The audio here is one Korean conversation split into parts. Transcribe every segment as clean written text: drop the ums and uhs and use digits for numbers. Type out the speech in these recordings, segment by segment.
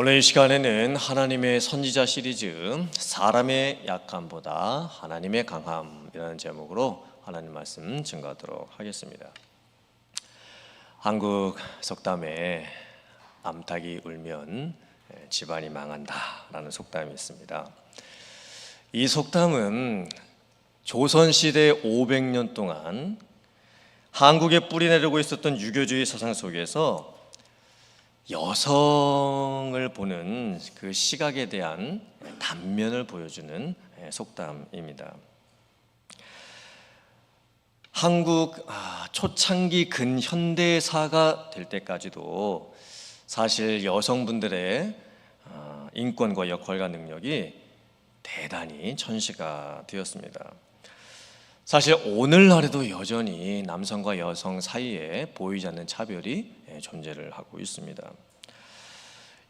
오늘 이 시간에는 하나님의 선지자 시리즈 사람의 약함보다 하나님의 강함이라는 제목으로 하나님 말씀 증거하도록 하겠습니다. 한국 속담에 암탉이 울면 집안이 망한다라는 속담이 있습니다. 이 속담은 조선시대 500년 동안 한국에 뿌리내리고 있었던 유교주의 사상 속에서 여성을 보는 그 시각에 대한 단면을 보여주는 속담입니다. 한국 초창기 근현대사가 될 때까지도 사실 여성분들의 인권과 역할과 능력이 대단히 천시가 되었습니다. 사실 오늘날에도 여전히 남성과 여성 사이에 보이지 않는 차별이 존재를 하고 있습니다.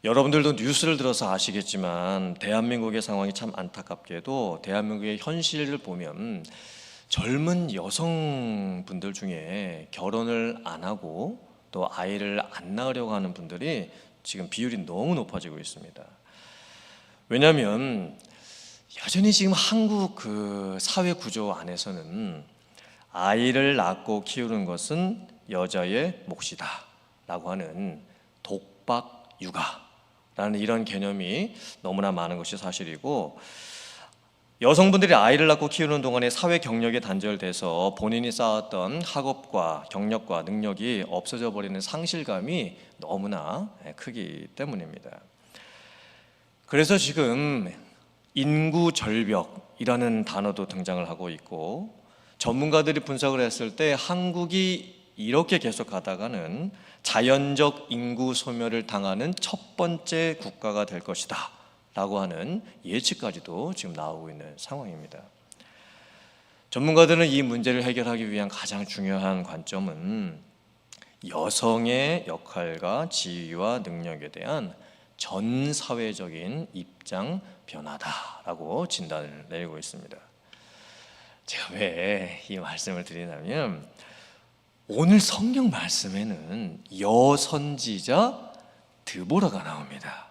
여러분들도 뉴스를 들어서 아시겠지만 대한민국의 상황이 참 안타깝게도 대한민국의 현실을 보면 젊은 여성분들 중에 결혼을 안 하고 또 아이를 안 낳으려고 하는 분들이 지금 비율이 너무 높아지고 있습니다. 왜냐하면 여전히 지금 한국 그 사회 구조 안에서는 아이를 낳고 키우는 것은 여자의 몫이다 라고 하는 독박 육아라는 이런 개념이 너무나 많은 것이 사실이고, 여성분들이 아이를 낳고 키우는 동안에 사회 경력에 단절돼서 본인이 쌓았던 학업과 경력과 능력이 없어져 버리는 상실감이 너무나 크기 때문입니다. 그래서 지금 인구 절벽이라는 단어도 등장을 하고 있고, 전문가들이 분석을 했을 때 한국이 이렇게 계속 가다가는 자연적 인구 소멸을 당하는 첫 번째 국가가 될 것이다 라고 하는 예측까지도 지금 나오고 있는 상황입니다. 전문가들은 이 문제를 해결하기 위한 가장 중요한 관점은 여성의 역할과 지위와 능력에 대한 전 사회적인 입장 변화다라고 진단을 내리고 있습니다. 제가 왜 이 말씀을 드리냐면, 오늘 성경 말씀에는 여선지자 드보라가 나옵니다.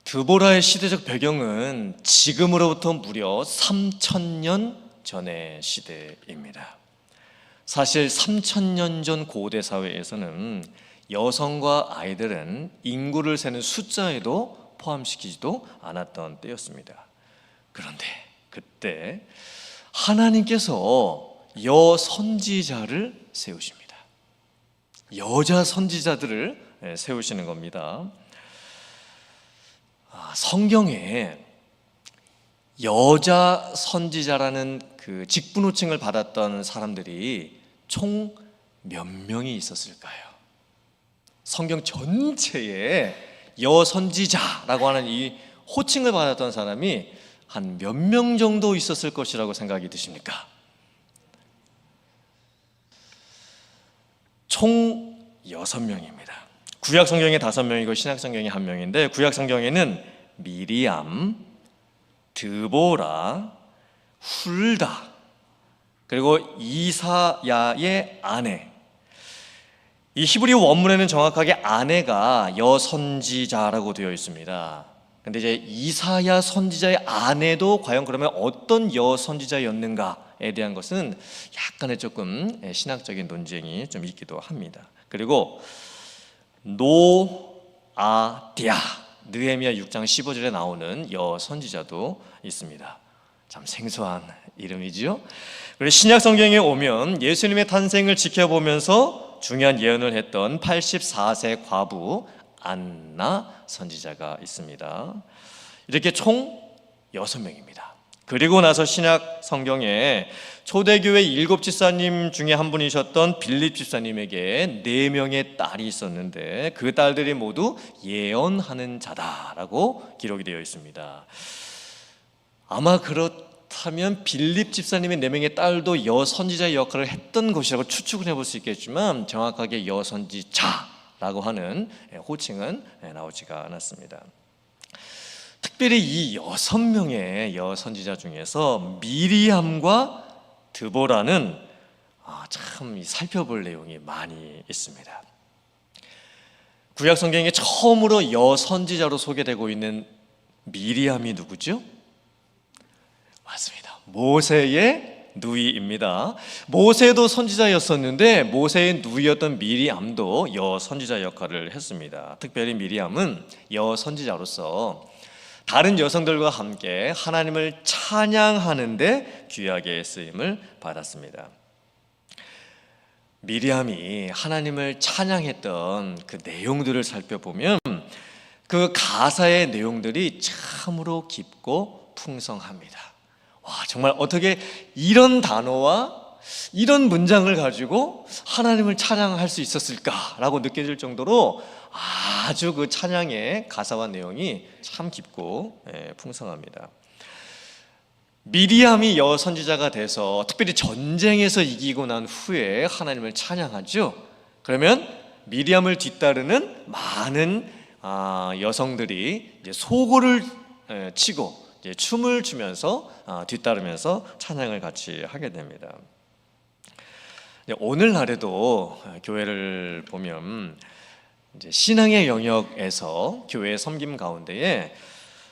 드보라의 시대적 배경은 지금으로부터 무려 3000년 전의 시대입니다. 사실 3000년 전 고대 사회에서는 여성과 아이들은 인구를 세는 숫자에도 포함시키지도 않았던 때였습니다. 그런데 그때 하나님께서 여선지자를 세우십니다. 여자 선지자들을 세우시는 겁니다. 성경에 여자 선지자라는 그 직분호칭을 받았던 사람들이 총 몇 명이 있었을까요? 성경 전체에 여선지자라고 하는 이 호칭을 받았던 사람이 한 몇 명 정도 있었을 것이라고 생각이 드십니까? 총 6명입니다. 구약 성경에 5명이고 신약 성경에 1명인데, 구약 성경에는 미리암, 드보라, 훌다, 그리고 이사야의 아내, 이 히브리어 원문에는 정확하게 아내가 여선지자라고 되어 있습니다. 근데 이제 이사야 선지자의 아내도 과연 그러면 어떤 여선지자였는가에 대한 것은 약간의 조금 신학적인 논쟁이 좀 있기도 합니다. 그리고 노아디아, 느헤미야 6장 15절에 나오는 여선지자도 있습니다. 참 생소한 이름이지요. 그리고 신약 성경에 오면 예수님의 탄생을 지켜보면서 중요한 예언을 했던 84세 과부 안나 선지자가 있습니다. 이렇게 총 6명입니다. 그리고 나서 신약 성경에 초대교회 7 집사님 중에 한 분이셨던 빌립 집사님에게 4명의 딸이 있었는데 그 딸들이 모두 예언하는 자다라고 기록이 되어 있습니다. 아마 그렇다면 빌립 집사님의 4명의 딸도 여선지자의 역할을 했던 것이라고 추측을 해볼 수 있겠지만, 정확하게 여선지자라고 하는 호칭은 나오지가 않았습니다. 특별히 이 6명의 여선지자 중에서 미리암과 드보라는 참 살펴볼 내용이 많이 있습니다. 구약 성경에 처음으로 여선지자로 소개되고 있는 미리암이 누구죠? 맞습니다. 모세의 누이입니다. 모세도 선지자였었는데 모세의 누이였던 미리암도 여선지자 역할을 했습니다. 특별히 미리암은 여선지자로서 다른 여성들과 함께 하나님을 찬양하는데 귀하게 쓰임을 받았습니다. 미리암이 하나님을 찬양했던 그 내용들을 살펴보면 그 가사의 내용들이 참으로 깊고 풍성합니다. 와, 정말 어떻게 이런 단어와 이런 문장을 가지고 하나님을 찬양할 수 있었을까라고 느껴질 정도로 아주 그 찬양의 가사와 내용이 참 깊고 풍성합니다. 미리암이 여선지자가 돼서 특별히 전쟁에서 이기고 난 후에 하나님을 찬양하죠. 그러면 미리암을 뒤따르는 많은 여성들이 이제 소고를 치고 이제 춤을 추면서 뒤따르면서 찬양을 같이 하게 됩니다. 오늘날에도 교회를 보면 이제 신앙의 영역에서 교회 섬김 가운데에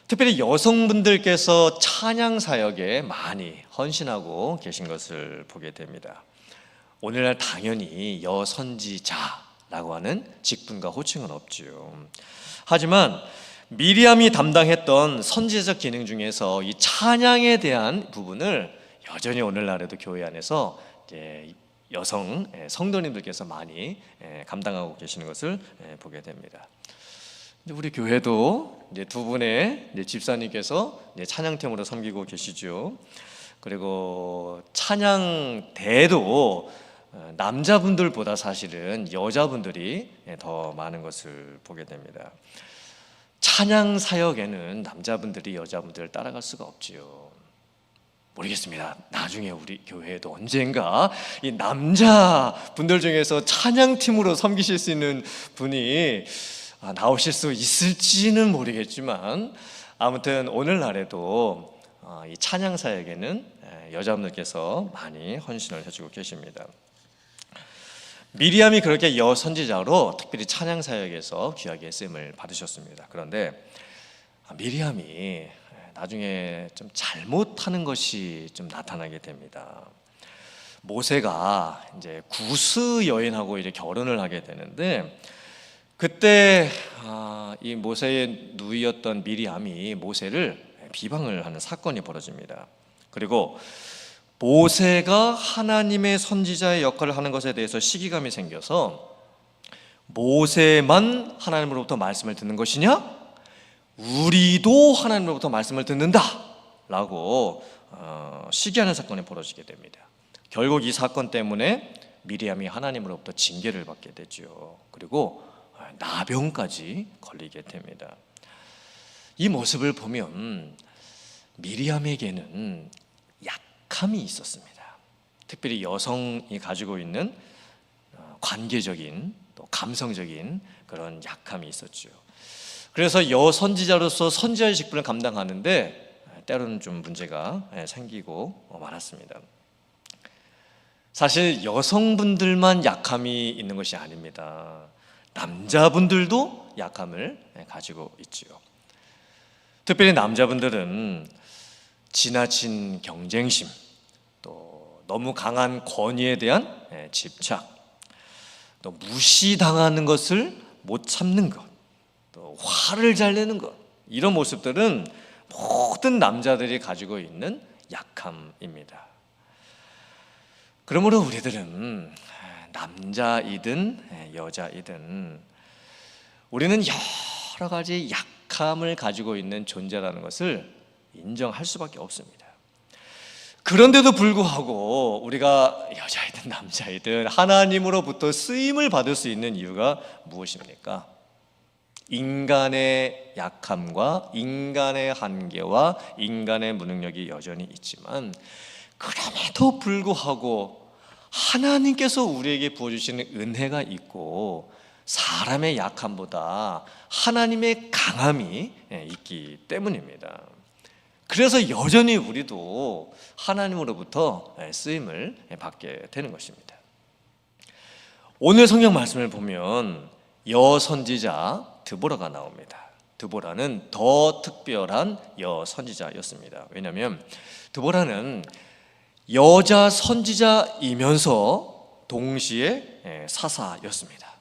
특별히 여성분들께서 찬양 사역에 많이 헌신하고 계신 것을 보게 됩니다. 오늘날 당연히 여선지자라고 하는 직분과 호칭은 없지요. 하지만 미리암이 담당했던 선지자적 기능 중에서 이 찬양에 대한 부분을 여전히 오늘날에도 교회 안에서 이제 여성 성도님들께서 많이 감당하고 계시는 것을 보게 됩니다. 우리 교회도 이제 두 분의 집사님께서 찬양팀으로 섬기고 계시죠. 그리고 찬양대도 남자분들보다 사실은 여자분들이 더 많은 것을 보게 됩니다. 찬양 사역에는 남자분들이 여자분들을 따라갈 수가 없지요. 모르겠습니다. 나중에 우리 교회에도 언젠가 이 남자분들 중에서 찬양팀으로 섬기실 수 있는 분이 나오실 수 있을지는 모르겠지만 아무튼 오늘날에도 이 찬양 사역에는 여자분들께서 많이 헌신을 해주고 계십니다. 미리암이 그렇게 여선지자로 특별히 찬양 사역에서 귀하게 쓰임을 받으셨습니다. 그런데 미리암이 나중에 좀 잘못하는 것이 좀 나타나게 됩니다. 모세가 이제 구스 여인하고 이제 결혼을 하게 되는데 그때 이 모세의 누이였던 미리암이 모세를 비방을 하는 사건이 벌어집니다. 그리고 모세가 하나님의 선지자의 역할을 하는 것에 대해서 시기감이 생겨서 모세만 하나님으로부터 말씀을 듣는 것이냐? 우리도 하나님으로부터 말씀을 듣는다 라고 시기하는 사건이 벌어지게 됩니다. 결국 이 사건 때문에 미리암이 하나님으로부터 징계를 받게 되죠. 그리고 나병까지 걸리게 됩니다. 이 모습을 보면 미리암에게는 약함이 있었습니다. 특별히 여성이 가지고 있는 관계적인 또 감성적인 그런 약함이 있었죠. 그래서 여선지자로서 선지자의 직분을 감당하는데 때로는 좀 문제가 생기고 말았습니다. 사실 여성분들만 약함이 있는 것이 아닙니다. 남자분들도 약함을 가지고 있지요. 특별히 남자분들은 지나친 경쟁심, 또 너무 강한 권위에 대한 집착, 또 무시당하는 것을 못 참는 것, 또 화를 잘 내는 것, 이런 모습들은 모든 남자들이 가지고 있는 약함입니다. 그러므로 우리들은 남자이든 여자이든 우리는 여러 가지 약함을 가지고 있는 존재라는 것을 인정할 수밖에 없습니다. 그런데도 불구하고 우리가 여자이든 남자이든 하나님으로부터 쓰임을 받을 수 있는 이유가 무엇입니까? 인간의 약함과 인간의 한계와 인간의 무능력이 여전히 있지만 그럼에도 불구하고 하나님께서 우리에게 부어주시는 은혜가 있고 사람의 약함보다 하나님의 강함이 있기 때문입니다. 그래서 여전히 우리도 하나님으로부터 쓰임을 받게 되는 것입니다. 오늘 성경 말씀을 보면 여선지자 드보라가 나옵니다. 드보라는 더 특별한 여선지자였습니다. 왜냐하면 드보라는 여자 선지자이면서 동시에 사사였습니다.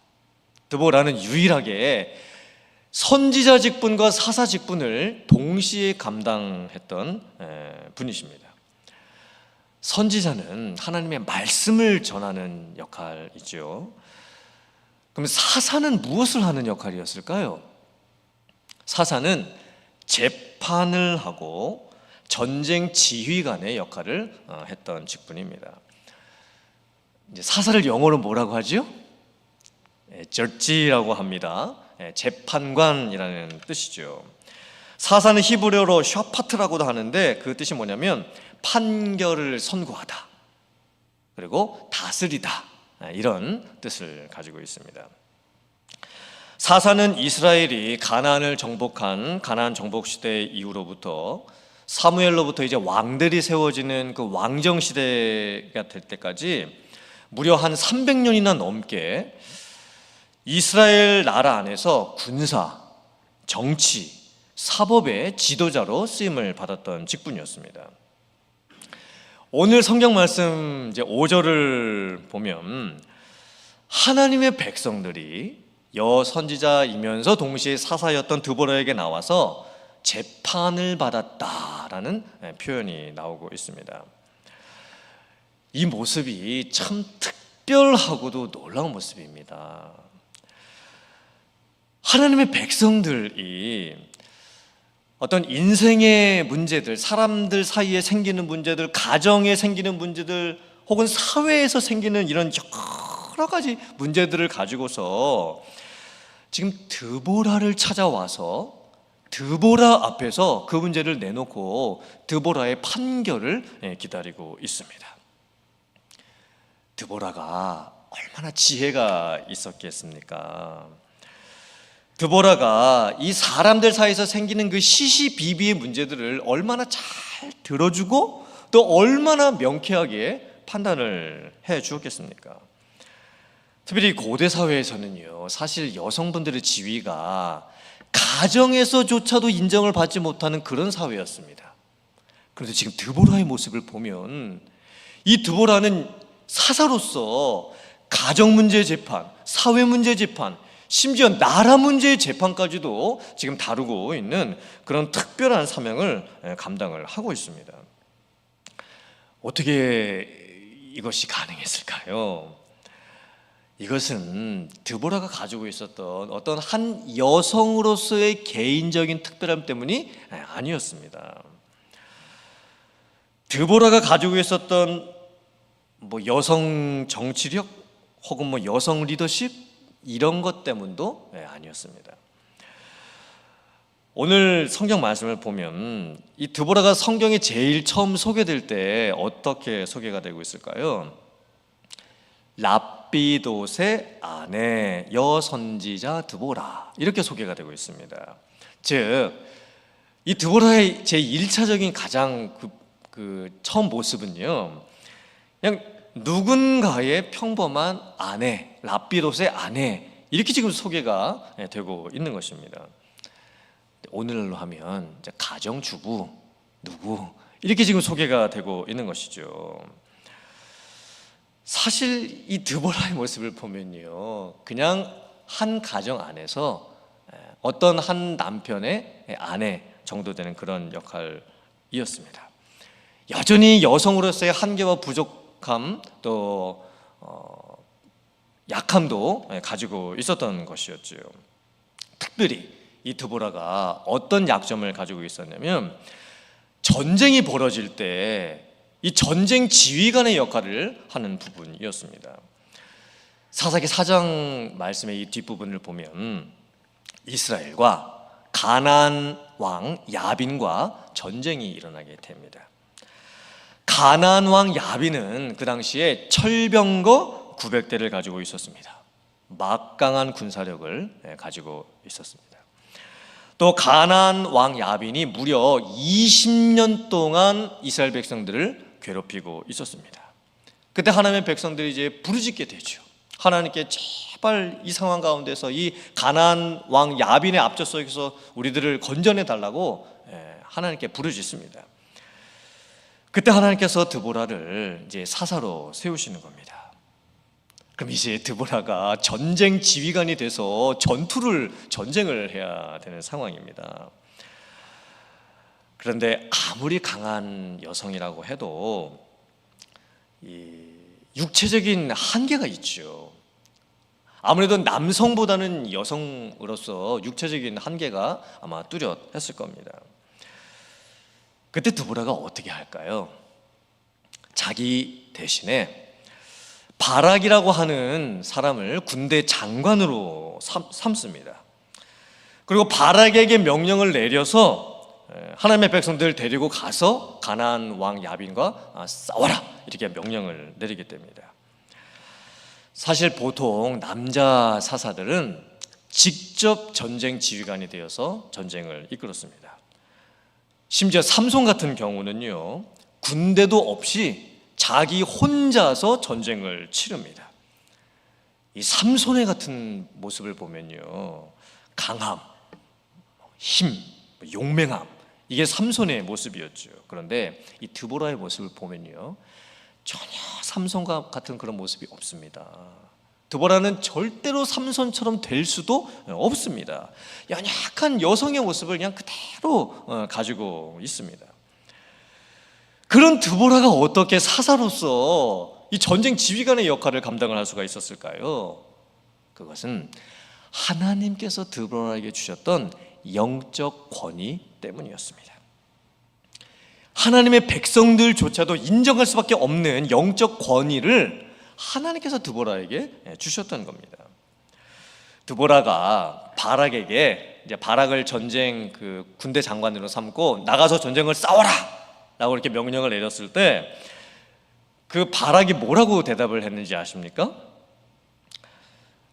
드보라는 유일하게 선지자 직분과 사사 직분을 동시에 감당했던 분이십니다. 선지자는 하나님의 말씀을 전하는 역할이죠. 그럼 사사는 무엇을 하는 역할이었을까요? 사사는 재판을 하고 전쟁 지휘관의 역할을 했던 직분입니다. 이제 사사를 영어로 뭐라고 하죠? 저지라고 합니다. 재판관이라는 뜻이죠. 사사는 히브리어로 샤파트라고도 하는데 그 뜻이 뭐냐면 판결을 선고하다, 그리고 다스리다, 이런 뜻을 가지고 있습니다. 사사는 이스라엘이 가나안을 정복한 가나안 정복 시대 이후로부터 사무엘로부터 이제 왕들이 세워지는 그 왕정 시대가 될 때까지 무려 한 300년이나 넘게 이스라엘 나라 안에서 군사, 정치, 사법의 지도자로 쓰임을 받았던 직분이었습니다. 오늘 성경 말씀 이제 5절을 보면 하나님의 백성들이 여선지자이면서 동시에 사사였던 드보라에게 나와서 재판을 받았다라는 표현이 나오고 있습니다. 이 모습이 참 특별하고도 놀라운 모습입니다. 하나님의 백성들이 어떤 인생의 문제들, 사람들 사이에 생기는 문제들, 가정에 생기는 문제들, 혹은 사회에서 생기는 이런 여러 가지 문제들을 가지고서 지금 드보라를 찾아와서 드보라 앞에서 그 문제를 내놓고 드보라의 판결을 기다리고 있습니다. 드보라가 얼마나 지혜가 있었겠습니까? 드보라가 이 사람들 사이에서 생기는 그 시시비비의 문제들을 얼마나 잘 들어주고 또 얼마나 명쾌하게 판단을 해 주었겠습니까? 특별히 고대 사회에서는요, 사실 여성분들의 지위가 가정에서조차도 인정을 받지 못하는 그런 사회였습니다. 그런데 지금 드보라의 모습을 보면 이 드보라는 사사로서 가정 문제 재판, 사회 문제 재판, 심지어 나라 문제의 재판까지도 지금 다루고 있는 그런 특별한 사명을 감당을 하고 있습니다. 어떻게 이것이 가능했을까요? 이것은 드보라가 가지고 있었던 어떤 한 여성으로서의 개인적인 특별함 때문이 아니었습니다. 드보라가 가지고 있었던 여성 정치력 혹은 여성 리더십 이런 것 때문도 아니었습니다. 오늘 성경 말씀을 보면 이 드보라가 성경에 제일 처음 소개될 때 어떻게 소개가 되고 있을까요? 랍비돗의 아내 여선지자 드보라, 이렇게 소개가 되고 있습니다. 즉, 이 드보라의 제1차적인 가장 처음 모습은요, 그냥 누군가의 평범한 아내, 랍비돗의 아내, 이렇게 지금 소개가 되고 있는 것입니다. 오늘날로 하면 가정주부 누구, 이렇게 지금 소개가 되고 있는 것이죠. 사실 이 드보라의 모습을 보면요, 그냥 한 가정 안에서 어떤 한 남편의 아내 정도 되는 그런 역할이었습니다. 여전히 여성으로서의 한계와 부족함, 또 약함도 가지고 있었던 것이었죠. 특별히 이 드보라가 어떤 약점을 가지고 있었냐면, 전쟁이 벌어질 때 이 전쟁 지휘관의 역할을 하는 부분이었습니다. 사사기 4장 말씀의 이 뒷부분을 보면 이스라엘과 가나안 왕 야빈과 전쟁이 일어나게 됩니다. 가나안 왕 야빈은 그 당시에 철병거 900대를 가지고 있었습니다. 막강한 군사력을 가지고 있었습니다. 또 가나안 왕 야빈이 무려 20년 동안 이스라엘 백성들을 괴롭히고 있었습니다. 그때 하나님의 백성들이 이제 부르짖게 되죠. 하나님께 삭발 이 상황 가운데서 이 가나안 왕 야빈의 압제 속에서 우리들을 건져내 달라고 하나님께 부르짖습니다. 그때 하나님께서 드보라를 이제 사사로 세우시는 겁니다. 그럼 이제 드보라가 전쟁 지휘관이 돼서 전쟁을 해야 되는 상황입니다. 그런데 아무리 강한 여성이라고 해도 이 육체적인 한계가 있죠. 아무래도 남성보다는 여성으로서 육체적인 한계가 아마 뚜렷했을 겁니다. 그때 드보라가 어떻게 할까요? 자기 대신에 바락이라고 하는 사람을 군대 장관으로 삼습니다. 그리고 바락에게 명령을 내려서 하나님의 백성들 데리고 가서 가나안 왕 야빈과 싸워라, 이렇게 명령을 내리게 됩니다. 사실 보통 남자 사사들은 직접 전쟁 지휘관이 되어서 전쟁을 이끌었습니다. 심지어 삼손 같은 경우는요, 군대도 없이 자기 혼자서 전쟁을 치릅니다. 이 삼손의 같은 모습을 보면요, 강함, 힘, 용맹함, 이게 삼손의 모습이었죠. 그런데 이 드보라의 모습을 보면요, 전혀 삼손과 같은 그런 모습이 없습니다. 드보라는 절대로 삼손처럼 될 수도 없습니다. 연약한 여성의 모습을 그냥 그대로 가지고 있습니다. 그런 드보라가 어떻게 사사로서 이 전쟁 지휘관의 역할을 감당을 할 수가 있었을까요? 그것은 하나님께서 드보라에게 주셨던 영적 권위 때문이었습니다. 하나님의 백성들조차도 인정할 수밖에 없는 영적 권위를 하나님께서 드보라에게 주셨던 겁니다. 드보라가 바락에게 이제 바락을 전쟁 군대 장관으로 삼고 나가서 전쟁을 싸워라! 라고 이렇게 명령을 내렸을 때 그 바락이 뭐라고 대답을 했는지 아십니까?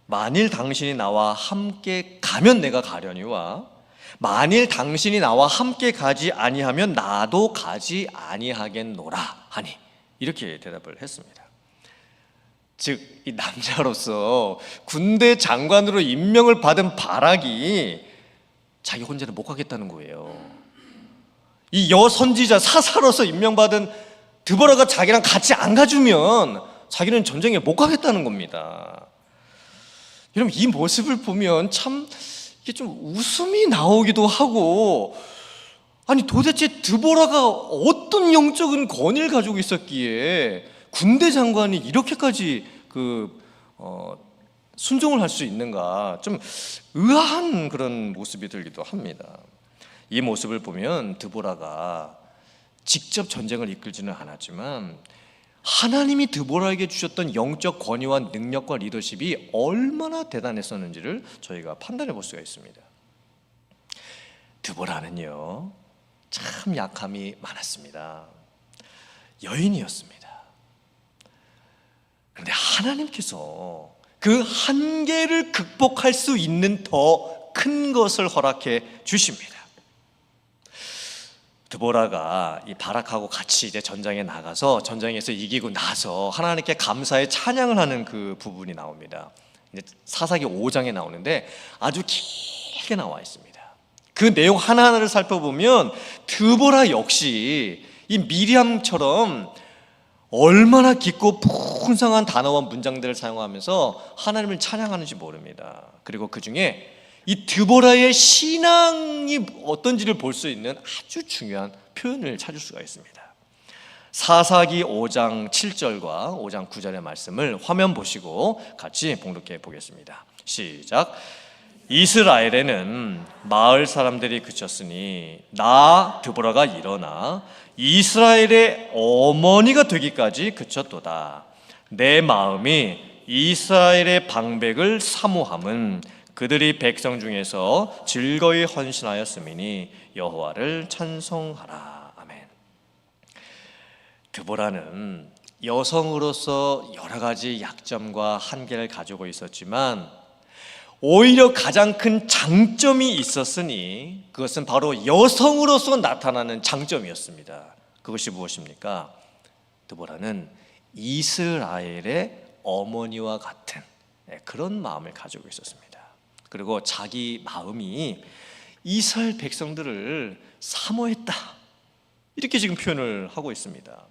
만일 당신이 나와 함께 가면 내가 가려니와 만일 당신이 나와 함께 가지 아니하면 나도 가지 아니하겠노라 하니, 이렇게 대답을 했습니다. 즉, 이 남자로서 군대 장관으로 임명을 받은 바락이 자기 혼자는 못 가겠다는 거예요. 이 여선지자 사사로서 임명받은 드보라가 자기랑 같이 안 가주면 자기는 전쟁에 못 가겠다는 겁니다. 여러분, 이 모습을 보면 참 이게 좀 웃음이 나오기도 하고, 아니 도대체 드보라가 어떤 영적인 권위를 가지고 있었기에 군대 장관이 이렇게까지 순종을 할 수 있는가, 좀 의아한 그런 모습이 들기도 합니다. 이 모습을 보면 드보라가 직접 전쟁을 이끌지는 않았지만 하나님이 드보라에게 주셨던 영적 권위와 능력과 리더십이 얼마나 대단했었는지를 저희가 판단해 볼 수가 있습니다. 드보라는요, 참 약함이 많았습니다. 여인이었습니다. 그런데 하나님께서 그 한계를 극복할 수 있는 더 큰 것을 허락해 주십니다. 드보라가 이 바락하고 같이 이제 전장에 나가서 전장에서 이기고 나서 하나님께 감사의 찬양을 하는 그 부분이 나옵니다. 이제 사사기 5장에 나오는데 아주 길게 나와 있습니다. 그 내용 하나하나를 살펴보면 드보라 역시 이 미리암처럼 얼마나 깊고 풍성한 단어와 문장들을 사용하면서 하나님을 찬양하는지 모릅니다. 그리고 그 중에 이 드보라의 신앙이 어떤지를 볼 수 있는 아주 중요한 표현을 찾을 수가 있습니다. 사사기 5장 7절과 5장 9절의 말씀을 화면 보시고 같이 봉독해 보겠습니다. 시작. 이스라엘에는 마을 사람들이 그쳤으니 나 드보라가 일어나 이스라엘의 어머니가 되기까지 그쳤도다. 내 마음이 이스라엘의 방백을 사모함은 그들이 백성 중에서 즐거이 헌신하였음이니 여호와를 찬송하라. 아멘. 드보라는 여성으로서 여러 가지 약점과 한계를 가지고 있었지만 오히려 가장 큰 장점이 있었으니 그것은 바로 여성으로서 나타나는 장점이었습니다. 그것이 무엇입니까? 드보라는 이스라엘의 어머니와 같은 그런 마음을 가지고 있었습니다. 그리고 자기 마음이 이스라엘 백성들을 사모했다, 이렇게 지금 표현을 하고 있습니다.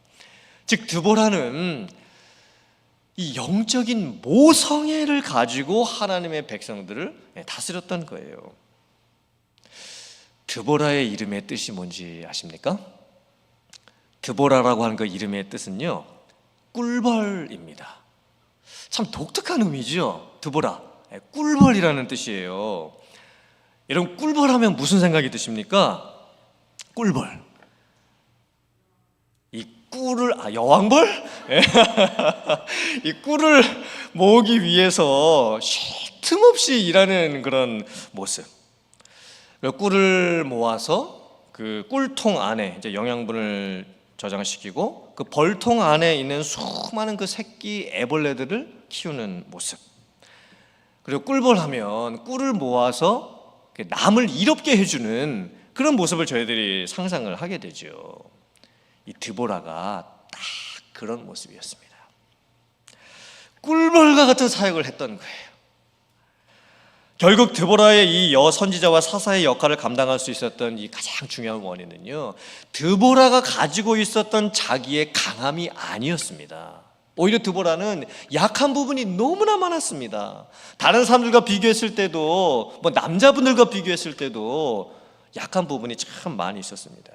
즉 드보라는 이 영적인 모성애를 가지고 하나님의 백성들을 다스렸던 거예요. 드보라의 이름의 뜻이 뭔지 아십니까? 드보라라고 하는 그 이름의 뜻은요, 꿀벌입니다. 참 독특한 의미죠. 드보라, 꿀벌이라는 뜻이에요. 여러분, 꿀벌 하면 무슨 생각이 드십니까? 꿀벌, 이 꿀을, 여왕벌? 이 꿀을 모으기 위해서 쉴 틈 없이 일하는 그런 모습. 꿀을 모아서 그 꿀통 안에 이제 영양분을 저장시키고 그 벌통 안에 있는 수많은 그 새끼 애벌레들을 키우는 모습. 그리고 꿀벌 하면 꿀을 모아서 남을 이롭게 해주는 그런 모습을 저희들이 상상을 하게 되죠. 이 드보라가 딱 그런 모습이었습니다. 꿀벌과 같은 사역을 했던 거예요. 결국 드보라의 이 여선지자와 사사의 역할을 감당할 수 있었던 이 가장 중요한 원인은요, 드보라가 가지고 있었던 자기의 강함이 아니었습니다. 오히려 드보라는 약한 부분이 너무나 많았습니다. 다른 사람들과 비교했을 때도, 남자분들과 비교했을 때도 약한 부분이 참 많이 있었습니다.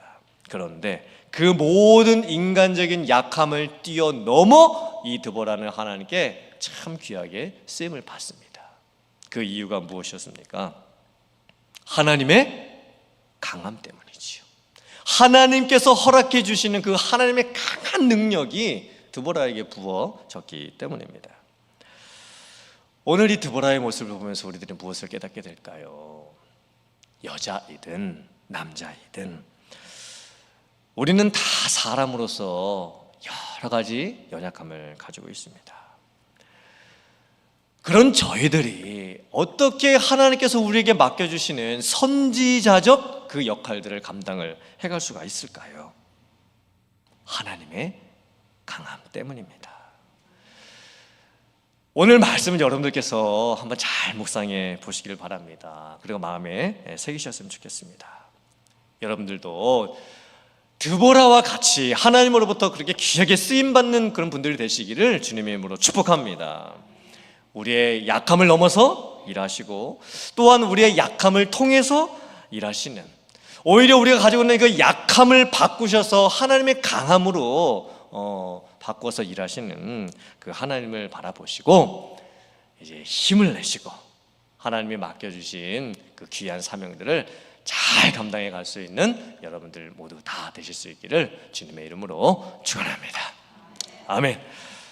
그런데 그 모든 인간적인 약함을 뛰어넘어 이 드보라는 하나님께 참 귀하게 쓰임을 받습니다. 그 이유가 무엇이었습니까? 하나님의 강함 때문이지요. 하나님께서 허락해 주시는 그 하나님의 강한 능력이 드보라에게 부어졌기 때문입니다. 오늘 이 드보라의 모습을 보면서 우리들이 무엇을 깨닫게 될까요? 여자이든 남자이든 우리는 다 사람으로서 여러 가지 연약함을 가지고 있습니다. 그런 저희들이 어떻게 하나님께서 우리에게 맡겨주시는 선지자적 그 역할들을 감당을 해갈 수가 있을까요? 하나님의 강함 때문입니다. 오늘 말씀은 여러분들께서 한번 잘 묵상해 보시기를 바랍니다. 그리고 마음에 새기셨으면 좋겠습니다. 여러분들도 드보라와 같이 하나님으로부터 그렇게 귀하게 쓰임받는 그런 분들이 되시기를 주님의 이름으로 축복합니다. 우리의 약함을 넘어서 일하시고 또한 우리의 약함을 통해서 일하시는, 오히려 우리가 가지고 있는 그 약함을 바꾸셔서 하나님의 강함으로 바꿔서 일하시는 그 하나님을 바라보시고 이제 힘을 내시고 하나님이 맡겨주신 그 귀한 사명들을 잘 감당해 갈 수 있는 여러분들 모두 다 되실 수 있기를 주님의 이름으로 축원합니다. 아멘.